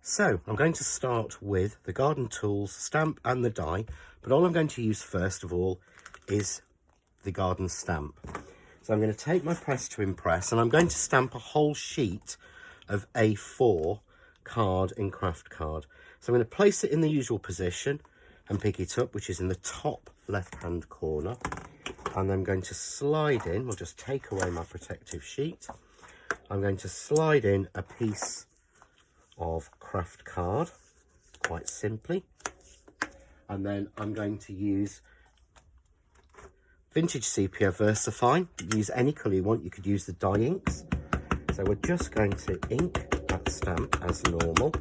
So I'm going to start with the garden tools stamp and the die, but all I'm going to use first of all is the garden stamp. So I'm going to take my press to impress and I'm going to stamp a whole sheet of A4 card in craft card. So I'm going to place it in the usual position and pick it up, which is in the top left hand corner, and I'm going to slide in, we'll just take away my protective sheet, I'm going to slide in a piece of craft card quite simply, and then I'm going to use vintage sepia VersaFine. Use any colour you want, you could use the dye inks. So we're just going to ink that stamp as normal,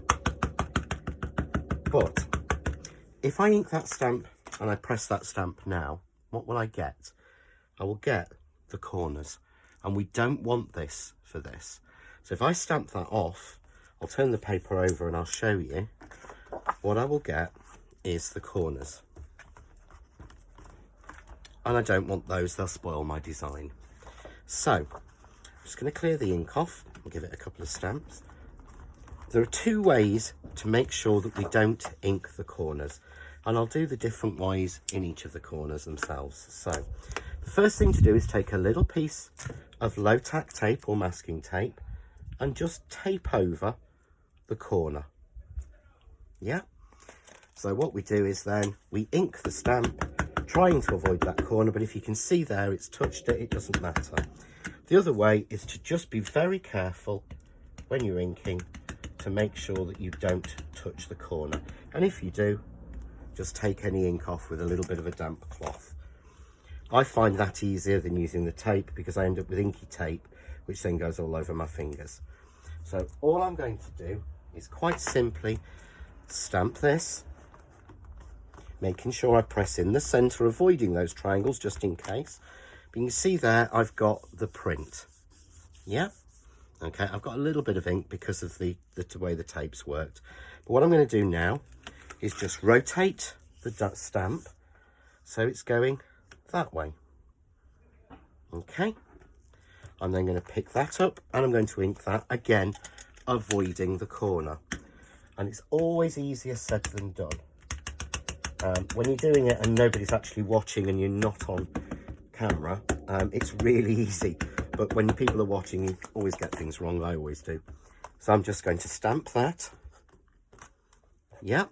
but if I ink that stamp and I press that stamp now, what will I get? I will get the corners, and we don't want this for this. So if I stamp that off, I'll turn the paper over and I'll show you. What I will get is the corners. And I don't want those, they'll spoil my design. So I'm just going to clear the ink off and give it a couple of stamps. There are two ways to make sure that we don't ink the corners, and I'll do the different ways in each of the corners themselves. So the first thing to do is take a little piece of low tack tape or masking tape and just tape over the corner. Yeah. So what we do is then we ink the stamp, trying to avoid that corner, but if you can see there it's touched it, it doesn't matter. The other way is to just be very careful when you're inking to make sure that you don't touch the corner, and if you do, just take any ink off with a little bit of a damp cloth. I find that easier than using the tape because I end up with inky tape which then goes all over my fingers. So all I'm going to do is quite simply stamp this, making sure I press in the centre, avoiding those triangles just in case. But you can see there I've got the print. Yeah, okay, I've got a little bit of ink because of the way the tape's worked. But what I'm going to do now is just rotate the stamp so it's going that way. Okay, I'm then going to pick that up and I'm going to ink that again, avoiding the corner. And it's always easier said than done. When you're doing it and nobody's actually watching and you're not on camera, it's really easy. But when people are watching, you always get things wrong. I always do. So I'm just going to stamp that. Yeah.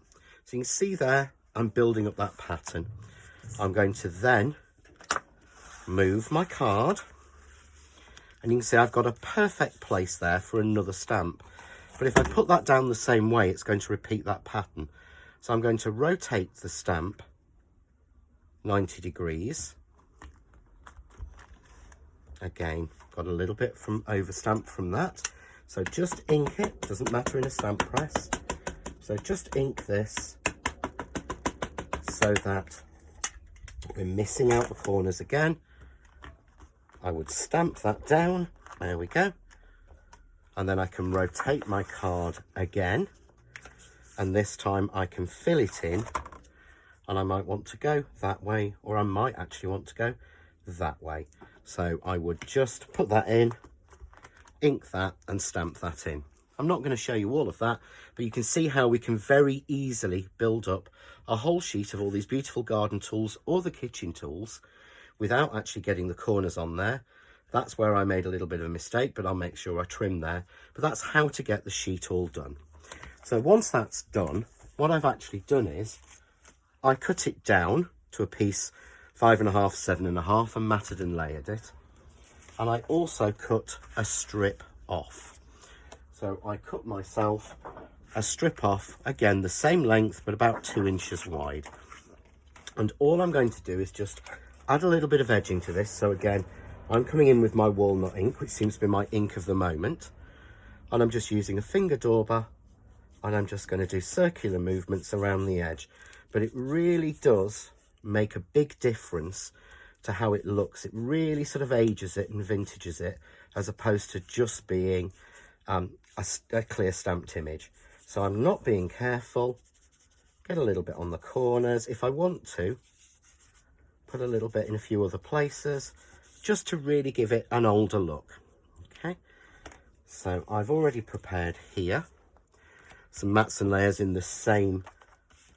So you can see there, I'm building up that pattern. I'm going to then move my card. And you can see I've got a perfect place there for another stamp. But if I put that down the same way, it's going to repeat that pattern. So I'm going to rotate the stamp 90 degrees. Again, got a little bit from overstamp from that. So just ink it, doesn't matter in a stamp press. So just ink this so that we're missing out the corners again. I would stamp that down, there we go. And then I can rotate my card again. And this time I can fill it in, and I might want to go that way, or I might actually want to go that way. So I would just put that in, ink that and stamp that in. I'm not going to show you all of that, but you can see how we can very easily build up a whole sheet of all these beautiful garden tools or the kitchen tools without actually getting the corners on there. That's where I made a little bit of a mistake, but I'll make sure I trim there. But that's how to get the sheet all done. So once that's done, what I've actually done is I cut it down to a piece 5.5, 7.5 and matted and layered it. And I also cut a strip off. So I cut myself a strip off, again, the same length, but about 2 inches wide. And all I'm going to do is just add a little bit of edging to this. So again, I'm coming in with my walnut ink, which seems to be my ink of the moment. And I'm just using a finger dauber, and I'm just going to do circular movements around the edge. But it really does make a big difference to how it looks. It really sort of ages it and vintages it, as opposed to just being a clear stamped image. So I'm not being careful. Get a little bit on the corners. If I want to, put a little bit in a few other places, just to really give it an older look. Okay, so I've already prepared here. some mats and layers in the same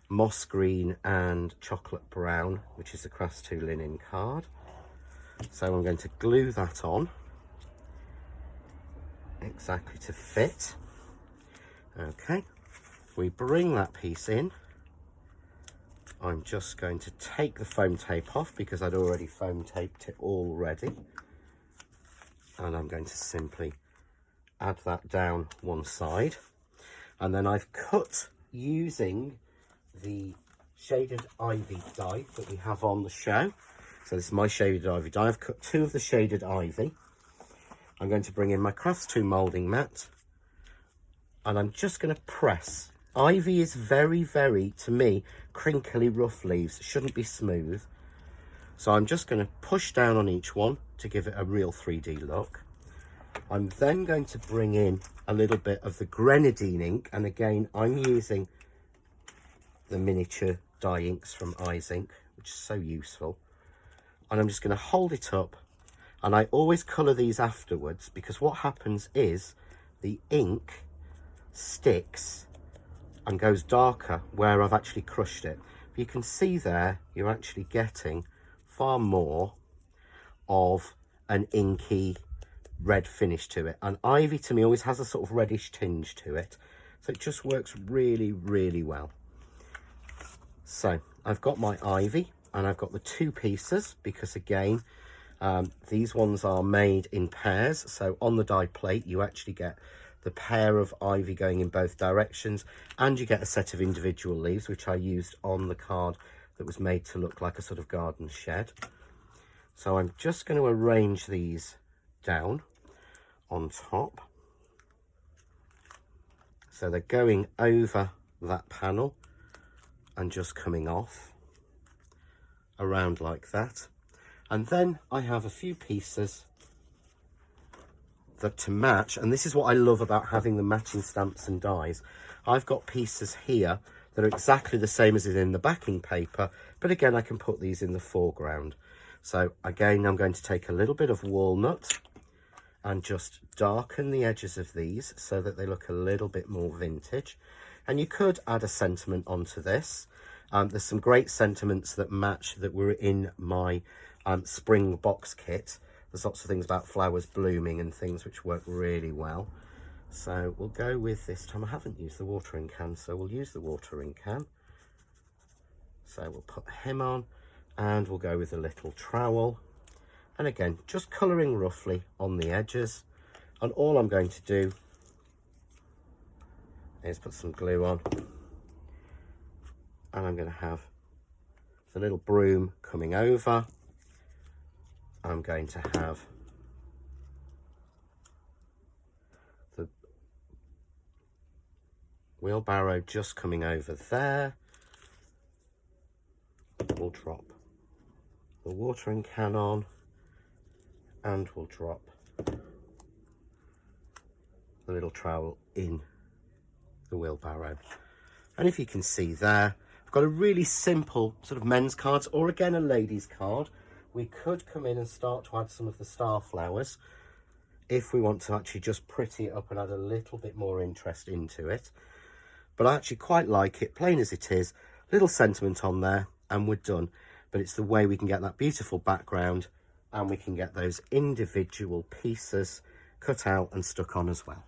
moss green and chocolate brown, which is the Crafts 2 linen card. So I'm going to glue that on exactly to fit. Okay, we bring that piece in. I'm just going to take the foam tape off because I'd already foam taped it already. And I'm going to simply add that down one side. And then I've cut using the shaded ivy die that we have on the show. So this is my shaded ivy die. I've cut 2 of the shaded ivy. I'm going to bring in my Crafts 2 moulding mat. And I'm just going to press. Ivy is very, very, to me, crinkly, rough leaves. It shouldn't be smooth. So I'm just going to push down on each one to give it a real 3D look. I'm then going to bring in a little bit of the grenadine ink. And again, I'm using the miniature dye inks from Eyes Ink, which is so useful. And I'm just going to hold it up. And I always colour these afterwards because what happens is the ink sticks and goes darker where I've actually crushed it. If you can see there, you're actually getting far more of an inky red finish to it. And ivy to me always has a sort of reddish tinge to it. So it just works really, really well. So I've got my ivy and I've got the 2 pieces because again, these ones are made in pairs. So on the die plate, you actually get the pair of ivy going in both directions and you get a set of individual leaves, which I used on the card that was made to look like a sort of garden shed. So I'm just going to arrange these down on top. So they're going over that panel and just coming off around like that. And then I have a few pieces that to match, and this is what I love about having the matching stamps and dies. I've got pieces here that are exactly the same as is in the backing paper, but again I can put these in the foreground. So again I'm going to take a little bit of walnut and just darken the edges of these so that they look a little bit more vintage. And you could add a sentiment onto this. There's some great sentiments that match that were in my spring box kit. There's lots of things about flowers blooming and things which work really well. So we'll go with this time. I haven't used the watering can, so we'll use the watering can. So we'll put him on and we'll go with a little trowel. And again, just colouring roughly on the edges. And all I'm going to do is put some glue on. And I'm going to have the little broom coming over. I'm going to have the wheelbarrow just coming over there. We'll drop the watering can on and we'll drop the little trowel in the wheelbarrow. And if you can see there, I've got a really simple sort of men's cards, or again a ladies card. We could come in and start to add some of the star flowers if we want to actually just pretty it up and add a little bit more interest into it. But I actually quite like it, plain as it is, little sentiment on there and we're done. But it's the way we can get that beautiful background and we can get those individual pieces cut out and stuck on as well.